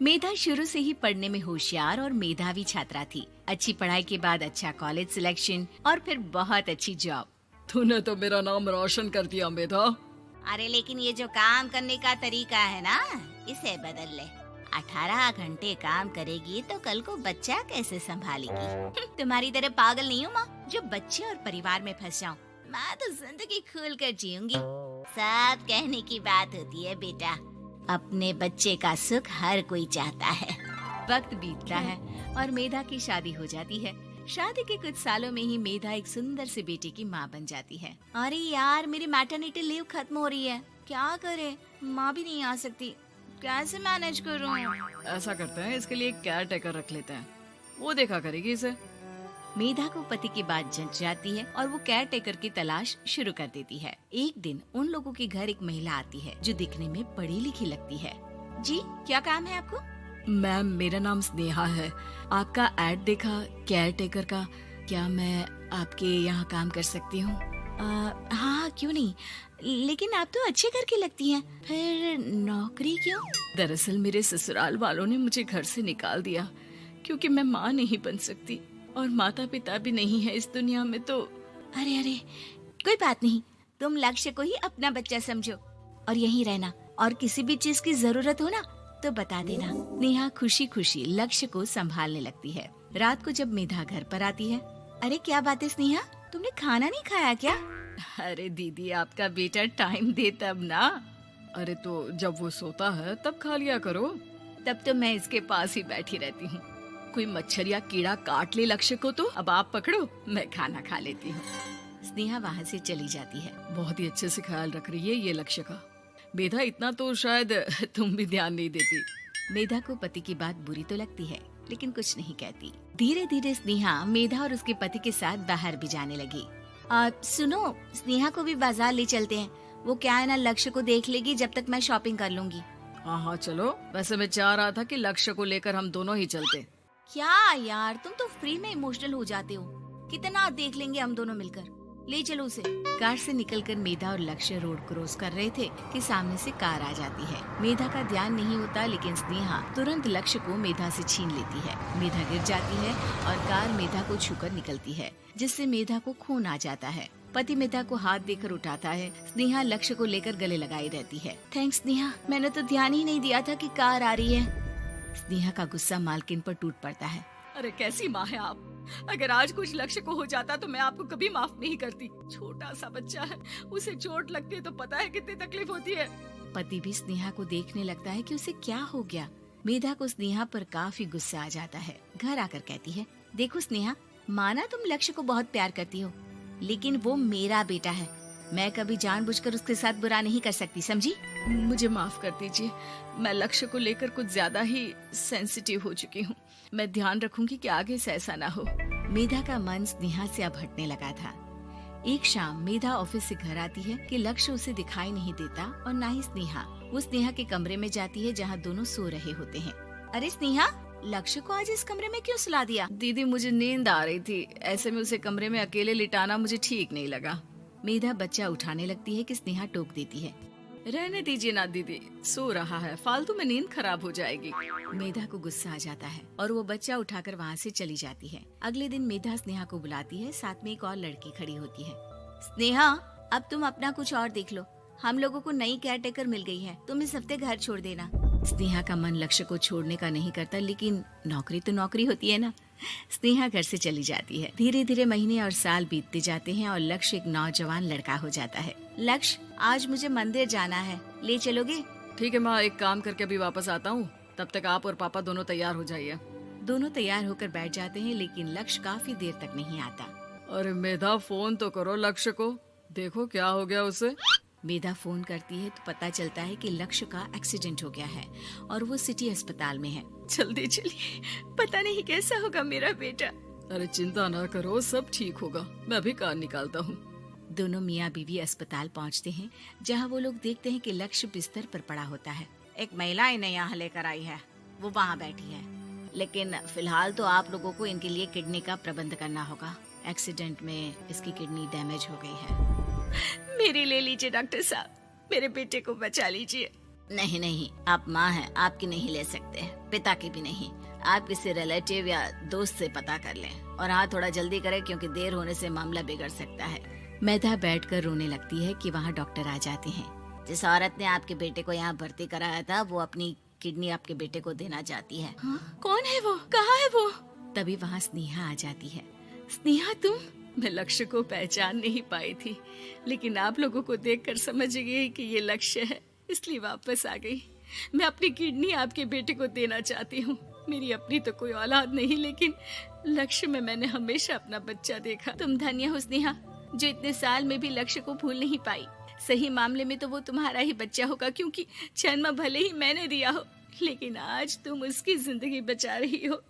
मेधा शुरू से ही पढ़ने में होशियार और मेधावी छात्रा थी। अच्छी पढ़ाई के बाद अच्छा कॉलेज सिलेक्शन और फिर बहुत अच्छी जॉब। तूने तो मेरा नाम रोशन कर दिया मेधा। अरे लेकिन ये जो काम करने का तरीका है ना, इसे बदल ले। 18 घंटे काम करेगी तो कल को बच्चा कैसे संभालेगी? तुम्हारी तरह पागल नहीं हूँ माँ, जो बच्चे और परिवार में फंस जाऊँ। मैं तो जिंदगी खुल कर जीऊंगी। सब कहने की बात होती है बेटा, अपने बच्चे का सुख हर कोई चाहता है। वक्त बीतता है और मेधा की शादी हो जाती है। शादी के कुछ सालों में ही मेधा एक सुंदर से बेटे की माँ बन जाती है। अरे यार, मेरी मैटरनिटी लीव खत्म हो रही है, क्या करे? माँ भी नहीं आ सकती, कैसे मैनेज करूँ? ऐसा करते हैं, इसके लिए केयर टेकर रख लेते हैं, वो देखा करेगी इसे। मेधा को पति की बात जंच जाती है और वो केयर टेकर की तलाश शुरू कर देती है। एक दिन उन लोगों के घर एक महिला आती है जो दिखने में पढ़ी लिखी लगती है। जी, क्या काम है आपको? मैम, मेरा नाम स्नेहा है। आपका एड देखा केयर टेकर का, क्या मैं आपके यहाँ काम कर सकती हूँ? हाँ, क्यों नहीं, लेकिन आप तो अच्छे घर की लगती हैं, फिर नौकरी क्यों? दरअसल मेरे ससुराल वालों ने मुझे घर से निकाल दिया क्योंकि मैं माँ नहीं बन सकती और माता पिता भी नहीं है इस दुनिया में। तो अरे कोई बात नहीं, तुम लक्ष्य को ही अपना बच्चा समझो और यहीं रहना, और किसी भी चीज की जरूरत हो ना तो बता देना। नेहा खुशी खुशी लक्ष्य को संभालने लगती है। रात को जब मेधा घर पर आती है, अरे क्या बात है स्नेहा, तुमने खाना नहीं खाया क्या? अरे दीदी, आपका बेटा टाइम दे तब ना। अरे तो जब वो सोता है तब खा लिया करो। तब तो मैं इसके पास ही बैठी रहती हूँ। कोई मच्छर या कीड़ा काट ले लक्ष्य को तो अब आप पकड़ो, मैं खाना खा लेती हूँ। स्नेहा वहाँ से चली जाती है। बहुत ही अच्छे से ख्याल रख रही है ये लक्ष्य का। मेधा, इतना तो शायद तुम भी ध्यान नहीं देती। मेधा को पति की बात बुरी तो लगती है, लेकिन कुछ नहीं कहती। धीरे धीरे स्नेहा मेधा और उसके पति के साथ बाहर भी जाने लगी। सुनो, स्नेहा को भी बाजार ले चलते हैं, वो क्या है ना, लक्ष्य को देख लेगी जब तक मैं शॉपिंग कर लूंगी। हाँ चलो, वैसे मैं चाह रहा था कि लक्ष्य को लेकर हम दोनों ही चलते। क्या यार, तुम तो फ्री में इमोशनल हो जाते हो, कितना देख लेंगे हम दोनों मिलकर, ले चलो उसे। कार से निकलकर मेधा और लक्ष्य रोड क्रॉस कर रहे थे कि सामने से कार आ जाती है। मेधा का ध्यान नहीं होता, लेकिन स्नेहा तुरंत लक्ष्य को मेधा से छीन लेती है। मेधा गिर जाती है और कार मेधा को छूकर निकलती है, जिससे मेधा को खून आ जाता है। पति मेधा को हाथ देकर उठाता है। स्नेहा लक्ष्य को लेकर गले लगाई रहती है। थैंक्स स्नेहा, मैंने तो ध्यान ही नहीं दिया था कि कार आ रही है। स्नेहा का गुस्सा मालकिन पर टूट पड़ता है। अरे कैसी माँ है आप, अगर आज कुछ लक्ष्य को हो जाता तो मैं आपको कभी माफ नहीं करती। छोटा सा बच्चा है, उसे चोट लगती है तो पता है कितनी तकलीफ होती है। पति भी स्नेहा को देखने लगता है कि उसे क्या हो गया। मेधा को स्नेहा पर काफी गुस्सा आ जाता है। घर आकर कहती है, देखो स्नेहा, माना तुम लक्ष्य को बहुत प्यार करती हो, लेकिन वो मेरा बेटा है, मैं कभी जानबूझकर उसके साथ बुरा नहीं कर सकती, समझी? मुझे माफ कर दीजिए, मैं लक्ष्य को लेकर कुछ ज्यादा ही सेंसिटिव हो चुकी हूँ। मैं ध्यान रखूंगी कि आगे से ऐसा ना हो। मेधा का मन स्नेहा से अब हटने लगा था। एक शाम मेधा ऑफिस से घर आती है कि लक्ष्य उसे दिखाई नहीं देता और ना ही स्नेहा। वो स्नेहा के कमरे में जाती है जहाँ दोनों सो रहे होते हैं। अरे स्नेहा, लक्ष्य को आज इस कमरे में क्यों सुला दिया? दीदी, मुझे नींद आ रही थी, ऐसे में उसे कमरे में अकेले लिटाना मुझे ठीक नहीं लगा। मेधा बच्चा उठाने लगती है कि स्नेहा टोक देती है। रहने दीजिए ना दीदी, सो रहा है, फालतू में नींद खराब हो जाएगी। मेधा को गुस्सा आ जाता है और वो बच्चा उठाकर वहाँ से चली जाती है। अगले दिन मेधा स्नेहा को बुलाती है, साथ में एक और लड़की खड़ी होती है। स्नेहा, अब तुम अपना कुछ और देख लो, हम लोगों को नई केयर टेकर मिल गई है, तुम इस हफ्ते घर छोड़ देना। स्नेहा का मन लक्ष्य को छोड़ने का नहीं करता, लेकिन नौकरी तो नौकरी होती है ना। स्नेहा घर से चली जाती है। धीरे धीरे महीने और साल बीतते जाते हैं और लक्ष्य एक नौजवान लड़का हो जाता है। लक्ष्य, आज मुझे मंदिर जाना है, ले चलोगे? ठीक है माँ, एक काम करके अभी वापस आता हूँ, तब तक आप और पापा दोनों तैयार हो जाइए। दोनों तैयार होकर बैठ जाते हैं, लेकिन लक्ष्य काफी देर तक नहीं आता। अरे मेधा, फोन तो करो लक्ष्य को, देखो क्या हो गया उसे। मेधा फोन करती है तो पता चलता है कि लक्ष्य का एक्सीडेंट हो गया है और वो सिटी अस्पताल में है। जल्दी चलिए, पता नहीं कैसा होगा मेरा बेटा। अरे चिंता ना करो, सब ठीक होगा, मैं अभी कार निकालता हूँ। दोनों मियाँ बीवी अस्पताल पहुँचते हैं, जहाँ वो लोग देखते हैं कि लक्ष्य बिस्तर पर पड़ा होता है। एक महिला इन्हें यहाँ लेकर आई है, वो वहाँ बैठी है, लेकिन फिलहाल तो आप लोगों को इनके लिए किडनी का प्रबंध करना होगा। एक्सीडेंट में इसकी किडनी डैमेज हो गई है। मेरी ले लीजिए डॉक्टर साहब, मेरे बेटे को बचा लीजिए। नहीं नहीं, आप माँ हैं, आपकी नहीं ले सकते, पिता की भी नहीं। आप किसी रिलेटिव या दोस्त से पता कर लें और हाँ थोड़ा जल्दी करें क्योंकि देर होने से मामला बिगड़ सकता है। मेधा बैठकर रोने लगती है कि वहाँ डॉक्टर आ जाते हैं। जिस औरत ने आपके बेटे को यहाँ भर्ती कराया था वो अपनी किडनी आपके बेटे को देना चाहती है। हाँ? कौन है वो? कहाँ है वो? तभी वहाँ स्नेहा आ जाती है। स्नेहा तुम? मैं लक्ष्य को पहचान नहीं पाई थी, लेकिन आप लोगों को देखकर समझ गई कि ये लक्ष्य है, इसलिए वापस आ गई। मैं अपनी किडनी आपके बेटे को देना चाहती हूँ। मेरी अपनी तो कोई औलाद नहीं, लेकिन लक्ष्य में मैंने हमेशा अपना बच्चा देखा। तुम धन्य हो स्नेहा, जो इतने साल में भी लक्ष्य को भूल नहीं पाई। सही मामले में तो वो तुम्हारा ही बच्चा होगा, क्योंकि जन्म भले ही मैंने दिया हो, लेकिन आज तुम उसकी जिंदगी बचा रही हो।